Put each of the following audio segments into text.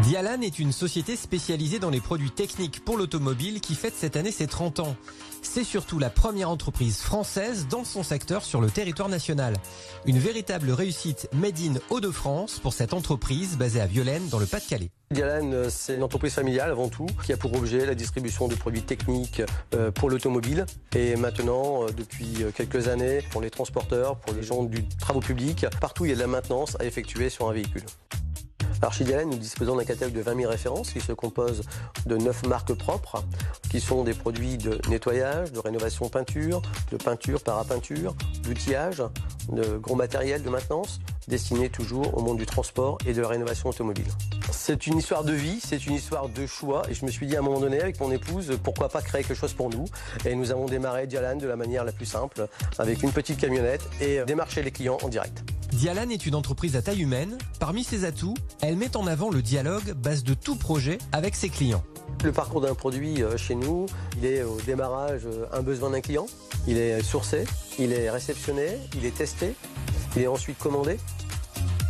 Dialan est une société spécialisée dans les produits techniques pour l'automobile qui fête cette année ses 30 ans. C'est surtout la première entreprise française dans son secteur sur le territoire national. Une véritable réussite made in Hauts-de-France pour cette entreprise basée à Violaine dans le Pas-de-Calais. Dialan, c'est une entreprise familiale avant tout, qui a pour objet la distribution de produits techniques pour l'automobile. Et maintenant, depuis quelques années, pour les transporteurs, pour les gens du travaux publics, partout il y a de la maintenance à effectuer sur un véhicule. Alors chez Dialan, nous disposons d'un catalogue de 20 000 références qui se compose de 9 marques propres, qui sont des produits de nettoyage, de rénovation peinture, de peinture, parapeinture, d'outillage, de gros matériel de maintenance, destinés toujours au monde du transport et de la rénovation automobile. C'est une histoire de vie, c'est une histoire de choix et je me suis dit à un moment donné avec mon épouse, pourquoi pas créer quelque chose pour nous. Et nous avons démarré Dialan de la manière la plus simple, avec une petite camionnette et démarcher les clients en direct. Dialan est une entreprise à taille humaine. Parmi ses atouts, elle met en avant le dialogue, base de tout projet avec ses clients. Le parcours d'un produit chez nous, il est au démarrage un besoin d'un client, il est sourcé, il est réceptionné, il est testé, il est ensuite commandé.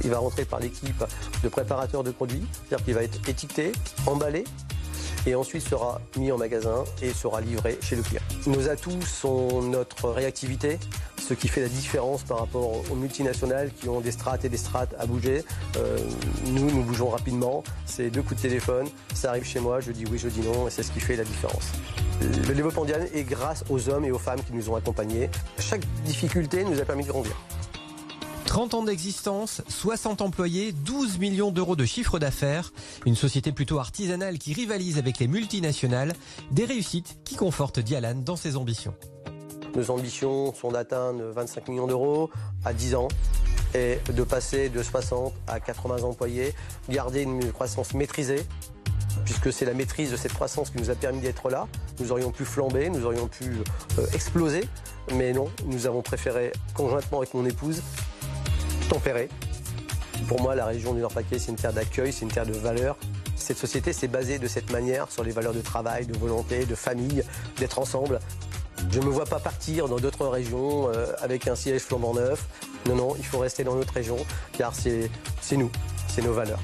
Il va rentrer par l'équipe de préparateurs de produits, c'est-à-dire qu'il va être étiqueté, emballé et ensuite sera mis en magasin et sera livré chez le client. Nos atouts sont notre réactivité, ce qui fait la différence par rapport aux multinationales qui ont des strates et des strates à bouger. Nous bougeons rapidement, c'est 2 coups de téléphone, ça arrive chez moi, je dis oui, je dis non et c'est ce qui fait la différence. Le développement Dialan est grâce aux hommes et aux femmes qui nous ont accompagnés. Chaque difficulté nous a permis de grandir. 30 ans d'existence, 60 employés, 12 millions d'euros de chiffre d'affaires. Une société plutôt artisanale qui rivalise avec les multinationales. Des réussites qui confortent Dialan dans ses ambitions. Nos ambitions sont d'atteindre 25 millions d'euros à 10 ans et de passer de 60 à 80 employés, garder une croissance maîtrisée, puisque c'est la maîtrise de cette croissance qui nous a permis d'être là. Nous aurions pu flamber, nous aurions pu exploser, mais non, nous avons préféré, conjointement avec mon épouse, tempérer. Pour moi, la région du Nord-Pas-de-Calais, c'est une terre d'accueil, c'est une terre de valeurs. Cette société s'est basée de cette manière sur les valeurs de travail, de volonté, de famille, d'être ensemble. Je ne me vois pas partir dans d'autres régions avec un siège flambant neuf. Non, non, il faut rester dans notre région car c'est nous, c'est nos valeurs.